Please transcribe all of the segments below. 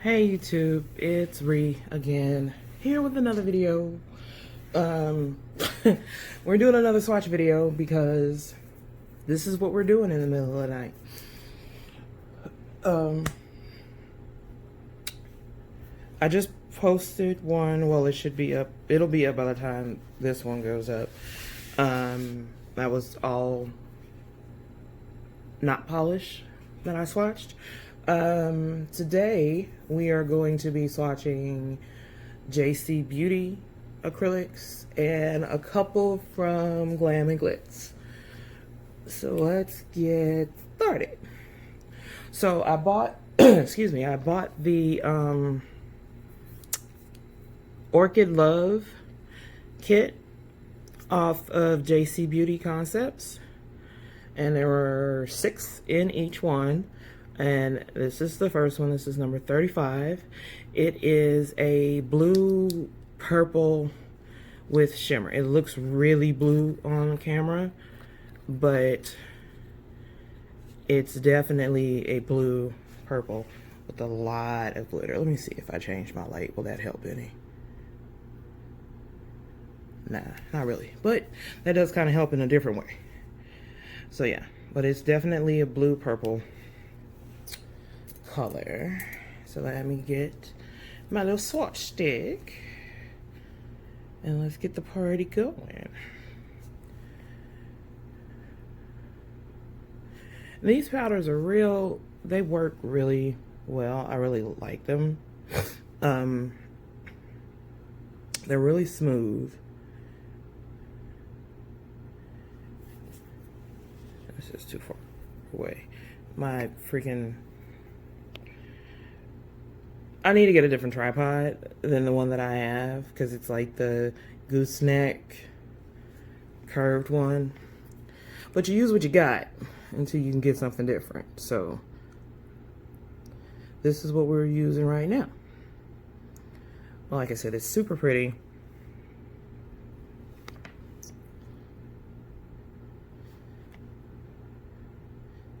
Hey YouTube, it's Ree again, here with another video. We're doing another swatch video because this is what we're doing in the middle of the night. I just posted one, well, it should be up, it'll be up by the time this one goes up. That was all not polished that I swatched. Today we are going to be swatching JCBeauty acrylics and a couple from Glam and Glitz. So let's get started. So I bought, excuse me, I bought the Orchid Love kit off of JCBeauty Concepts, and there were 6 in each one. And this is the first one. This is number 35. It is a blue purple with shimmer. It looks really blue on camera, but it's definitely a blue purple with a lot of glitter. Let me see if I change my light. Will that help any? Nah, not really. But that does kind of help in a different way. So yeah, but it's definitely a blue purple color. So let me get my little swatch stick and let's get the party going. These powders are real, they work really well. I really like them. They're really smooth. This is too far away. My freaking, I need to get a different tripod than the one that I have because it's like the gooseneck curved one. But you use what you got until you can get something different. So this is what we're using right now. Well, like I said, it's super pretty.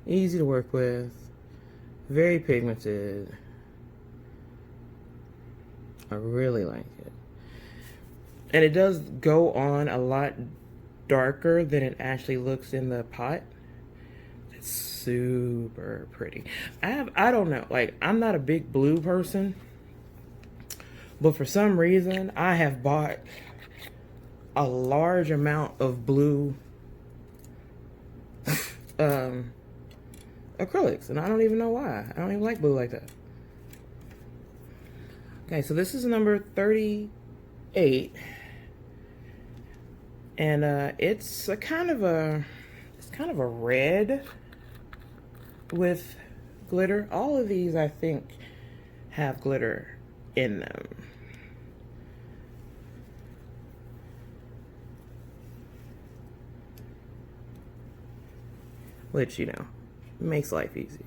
Easy to work with. Very pigmented. I really like it. And it does go on a lot darker than it actually looks in the pot. It's super pretty. I don't know, like, I'm not a big blue person, but for some reason I have bought a large amount of blue acrylics, and I don't even know why. I don't even like blue like that. Okay, so this is number 38, and it's kind of a red with glitter. All of these, I think, have glitter in them. Which, you know, makes life easy.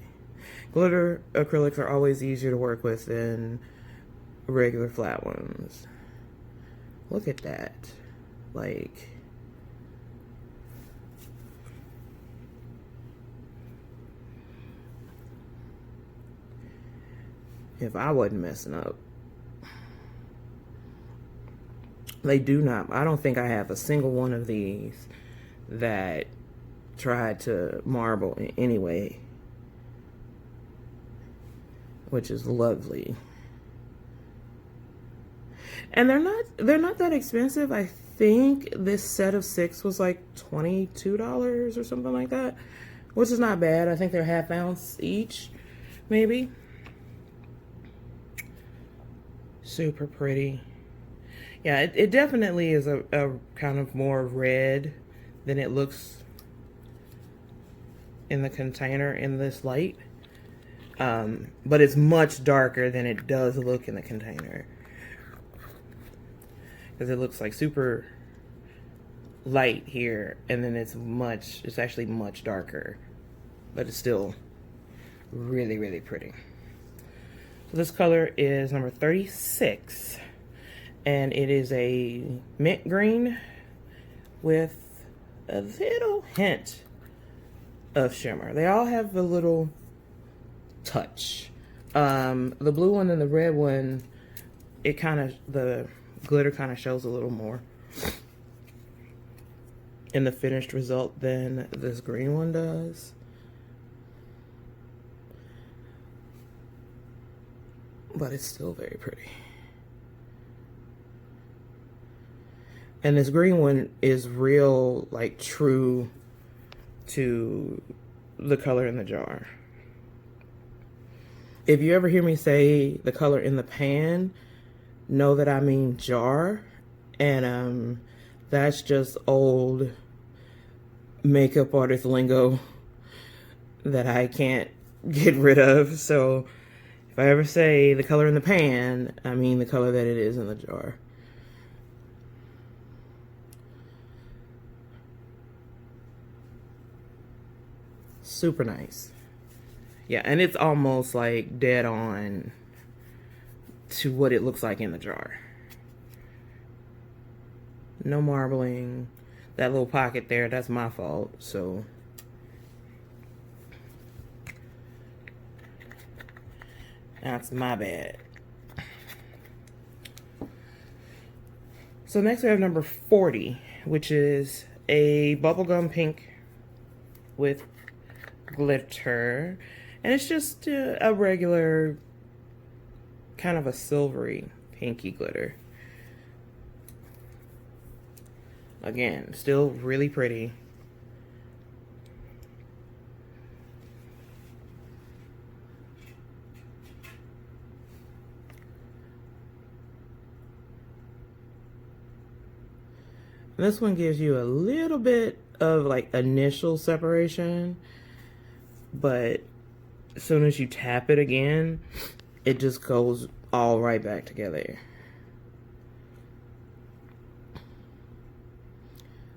Glitter acrylics are always easier to work with than regular flat ones. Look at that. Like, if I wasn't messing up. They do not, I don't think I have a single one of these that tried to marble in any way, which is lovely. And they're not that expensive. I think this set of 6 was like $22 or something like that, which is not bad. I think they're ½ ounce each, maybe. Super pretty. Yeah, it definitely is a kind of more red than it looks in the container in this light. But it's much darker than it does look in the container. Because it looks like super light here, and then it's actually much darker, but it's still really, really pretty. So this color is number 36, and it is a mint green with a little hint of shimmer. They all have a little touch The blue one and the red one, it kind of, the glitter kind of shows a little more in the finished result than this green one does. But it's still very pretty. And this green one is real, like, true to the color in the jar. If you ever hear me say the color in the pan, know that I mean jar. And that's just old makeup artist lingo that I can't get rid of. So if I ever say the color in the pan, I mean the color that it is in the jar. Super nice. Yeah, and it's almost like dead on to what it looks like in the jar. No marbling. That little pocket there, that's my fault, so. That's my bad. So next we have number 40, which is a bubblegum pink with glitter. And it's just a regular, kind of a silvery pinky glitter. Again, still really pretty. This one gives you a little bit of like initial separation, but as soon as you tap it again, it just goes all right back together.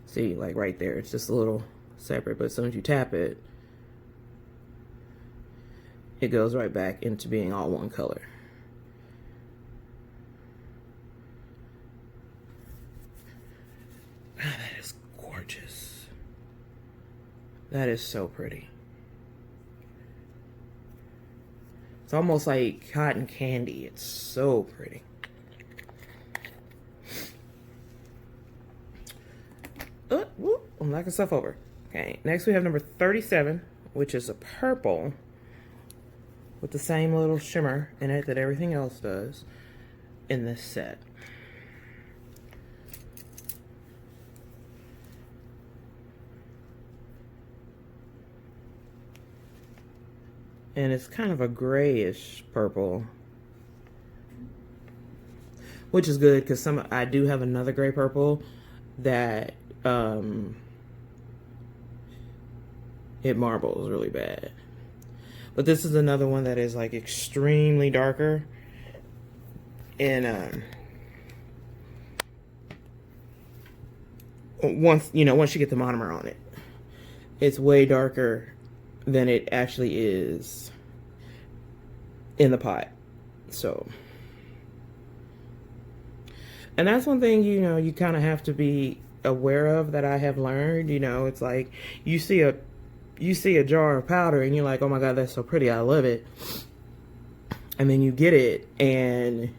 See, like right there, it's just a little separate, but as soon as you tap it, it goes right back into being all one color. Ah, that is gorgeous. That is so pretty. It's almost like cotton candy. It's so pretty. Whoop, I'm knocking stuff over. Okay, next we have number 37, which is a purple with the same little shimmer in it that everything else does in this set. And it's kind of a grayish purple, which is good because I do have another gray purple that it marbles really bad. But this is another one that is like extremely darker, and once you get the monomer on it, it's way darker than it actually is in the pot. So, and that's one thing you kind of have to be aware of that I have learned. It's like you see a jar of powder and you're like, oh my god, that's so pretty, I love it, and then you get it and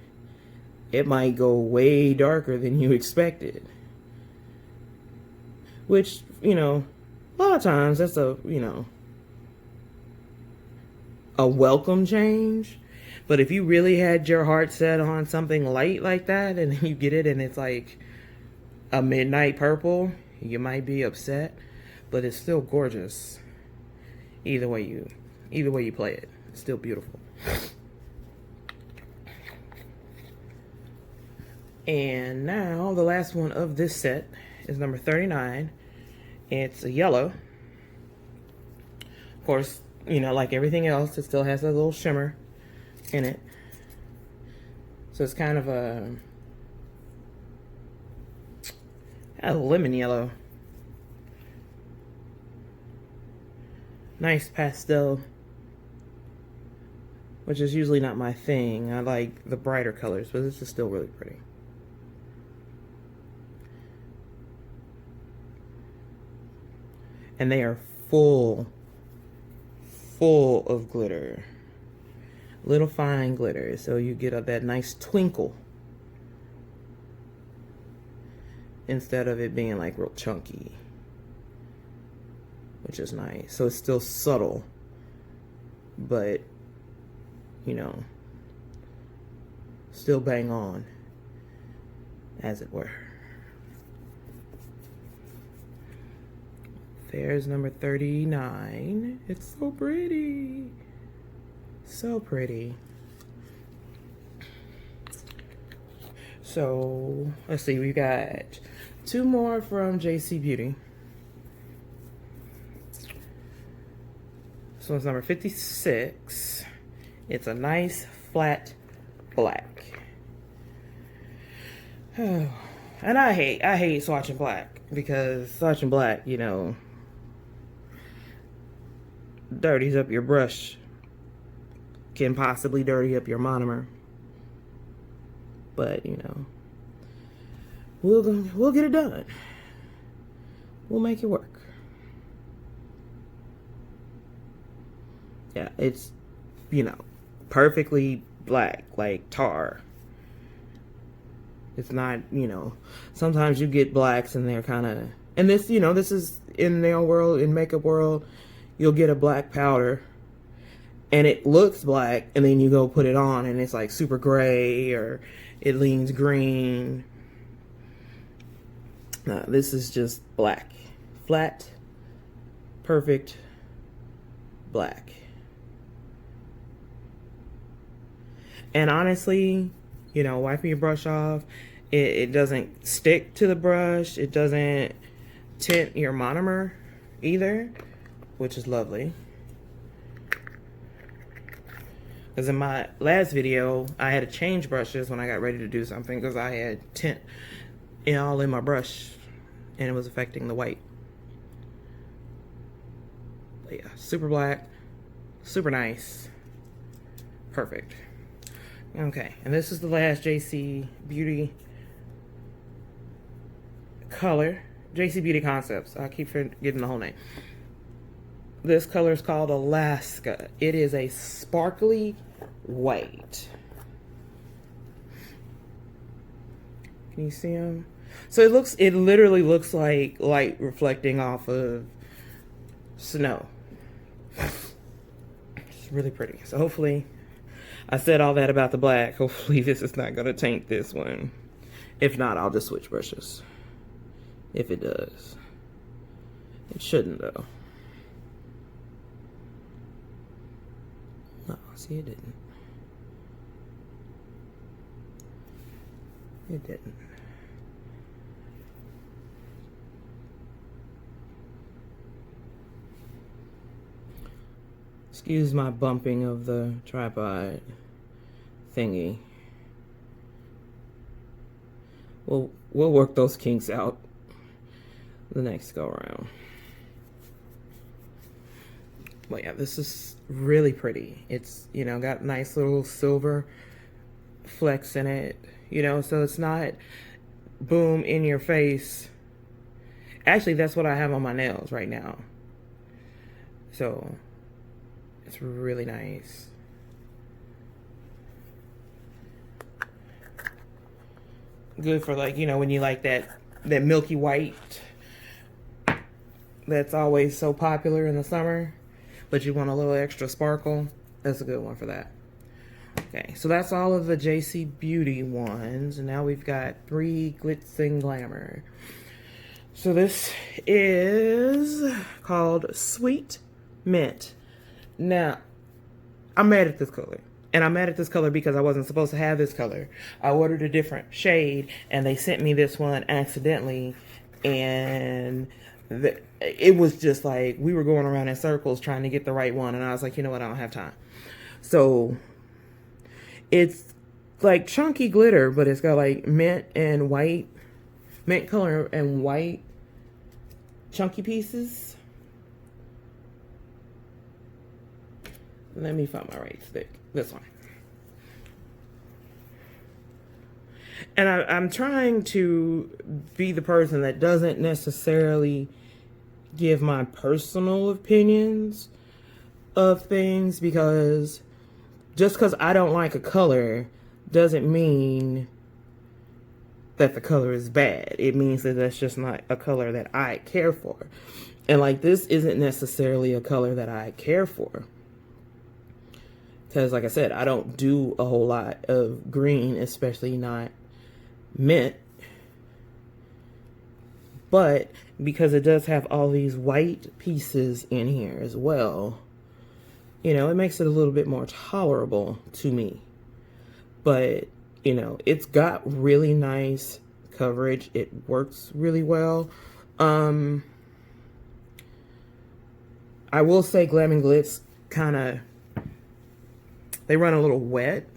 it might go way darker than you expected, which a lot of times that's a welcome change. But if you really had your heart set on something light like that and then you get it and it's like a midnight purple, you might be upset, but it's still gorgeous. Either way you play it, it's still beautiful. And now the last one of this set is number 39. It's a yellow. Of course, like everything else, it still has a little shimmer in it. So it's kind of a lemon yellow. Nice pastel, which is usually not my thing. I like the brighter colors, but this is still really pretty. And they are full of glitter. Little fine glitter, so you get that nice twinkle instead of it being like real chunky, which is nice. So it's still subtle, but you know, still bang on, as it were. There's number 39. It's so pretty. So pretty. So, let's see. We got 2 more from JCBeauty. This one's number 56. It's a nice flat black. Oh, and I hate swatching black, because swatching black, you know, dirties up your brush, can possibly dirty up your monomer. But you know, we'll get it done. We'll make it work. Yeah, it's, you know, perfectly black, like tar. It's not, you know, sometimes you get blacks and they're kind of, and this, you know, this is in nail world, in makeup world, you'll get a black powder and it looks black, and then you go put it on and it's like super gray, or it leans green. No, this is just black. Flat, perfect black. And honestly, you know, wiping your brush off, it doesn't stick to the brush. It doesn't tint your monomer either, which is lovely. Because in my last video, I had to change brushes when I got ready to do something, because I had tint all in my brush and it was affecting the white. But yeah, super black, super nice, perfect. Okay, and this is the last JCBeauty color, JCBeauty Concepts. I keep forgetting the whole name. This color is called Alaska. It is a sparkly white. Can you see them? So it literally looks like light reflecting off of snow. It's really pretty. So hopefully, I said all that about the black. Hopefully this is not going to taint this one. If not, I'll just switch brushes. If it does. It shouldn't, though. No, see, it didn't. It didn't. Excuse my bumping of the tripod thingy. We'll work those kinks out the next go around. But yeah, this is really pretty. It's, you know, got nice little silver flecks in it, you know, so it's not boom in your face. Actually, that's what I have on my nails right now. So it's really nice. Good for, like, you know, when you like that milky white that's always so popular in the summer, but you want a little extra sparkle. That's a good one for that. Okay, so that's all of the JCBeauty ones, and now we've got 3 Glitz and Glamour. So this is called Sweet Mint. Now, I'm mad at this color. And I'm mad at this color because I wasn't supposed to have this color. I ordered a different shade, and they sent me this one accidentally. And it was just like, we were going around in circles trying to get the right one. And I was like, you know what, I don't have time. So, it's like chunky glitter, but it's got like mint and white, mint color and white chunky pieces. Let me find my right stick. This one. And I'm trying to be the person that doesn't necessarily give my personal opinions of things, because just because I don't like a color doesn't mean that the color is bad. It means that that's just not a color that I care for. And like, this isn't necessarily a color that I care for. Because like I said, I don't do a whole lot of green, especially not mint. But because it does have all these white pieces in here as well, you know, it makes it a little bit more tolerable to me. But, you know, it's got really nice coverage. It works really well. I will say Glam and Glitz kind of, they run a little wet.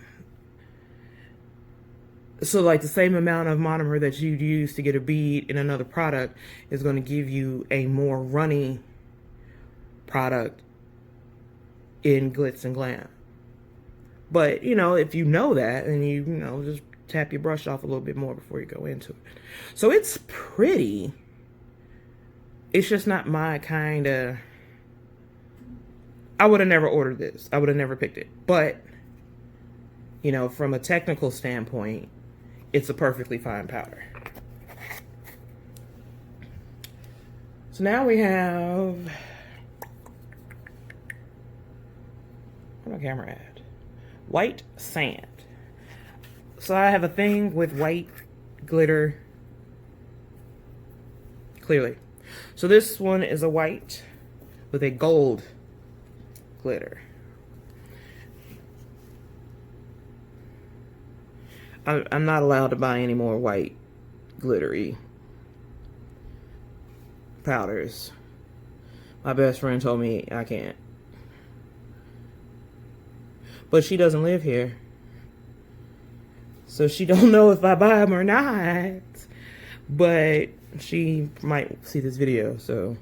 So like the same amount of monomer that you'd use to get a bead in another product is going to give you a more runny product in Glitz and Glam. But, you know, if you know that, and you know, just tap your brush off a little bit more before you go into it. So it's pretty. It's just not my kind of... I would have never ordered this. I would have never picked it. But, you know, from a technical standpoint, it's a perfectly fine powder. So now we have... where's my camera at? White sand. So I have a thing with white glitter. Clearly. So this one is a white with a gold glitter. I'm not allowed to buy any more white glittery powders. My best friend told me I can't. But she doesn't live here, so she don't know if I buy them or not. But she might see this video, so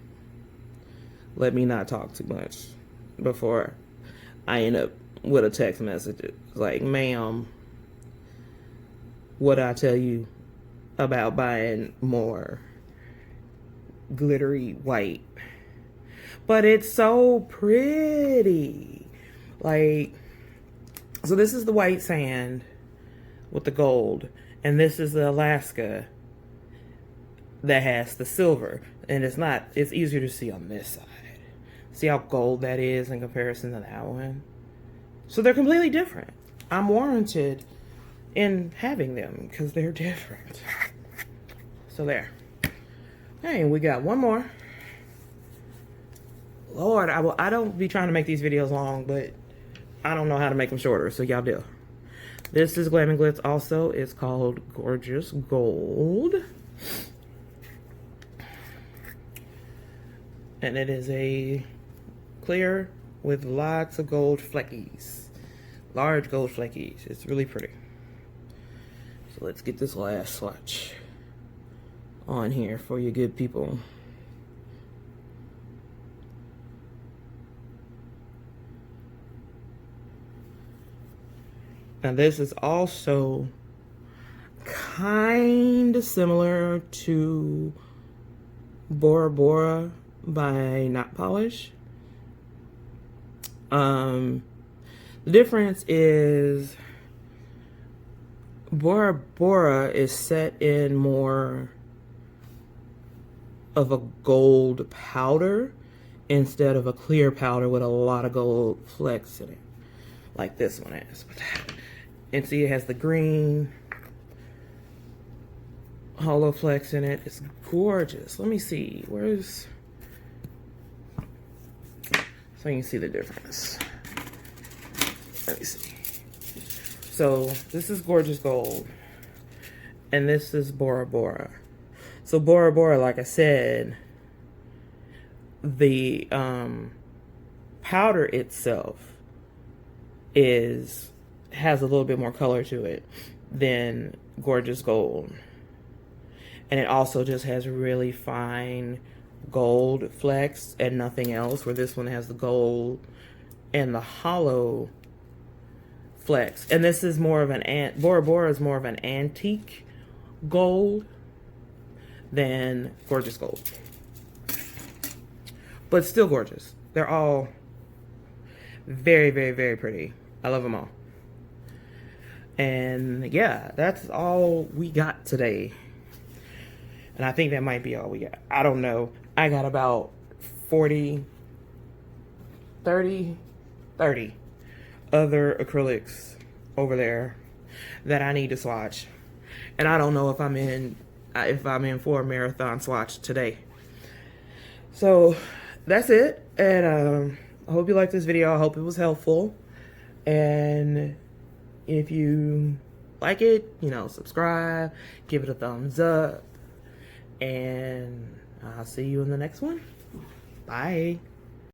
let me not talk too much before I end up with a text message like, ma'am, what I tell you about buying more glittery white? But it's so pretty. Like, so this is the white sand with the gold, and this is the Alaska that has the silver. And it's easier to see on this side. See how gold that is in comparison to that one? So they're completely different. I'm warranted in having them because they're different. So there. Hey, we got one more. Lord, I don't be trying to make these videos long, but I don't know how to make them shorter, so y'all do. This is Glam and Glitz also. It's called Gorgeous Gold. And it is a clear with lots of gold fleckies. Large gold fleckies. It's really pretty. So let's get this last swatch on here for you good people. Now this is also kind of similar to Bora Bora by Not Polish. The difference is Bora Bora is set in more of a gold powder instead of a clear powder with a lot of gold flecks in it, like this one is. And see, it has the green hollow flecks in it. It's gorgeous. Let me see. Where's... so you can see the difference. Let me see. So this is Gorgeous Gold, and this is Bora Bora. So Bora Bora, like I said, the powder itself has a little bit more color to it than Gorgeous Gold. And it also just has really fine gold flecks and nothing else, where this one has the gold and the hollow flecks. And this is more of Bora Bora is more of an antique gold than Gorgeous Gold. But still gorgeous. They're all very, very, very pretty. I love them all. And yeah, that's all we got today. And I think that might be all we got. I don't know. I got about 30 other acrylics over there that I need to swatch. And I don't know if I'm in for a marathon swatch today. So that's it. And I hope you liked this video. I hope it was helpful. And if you like it, you know, subscribe, give it a thumbs up, and I'll see you in the next one. Bye.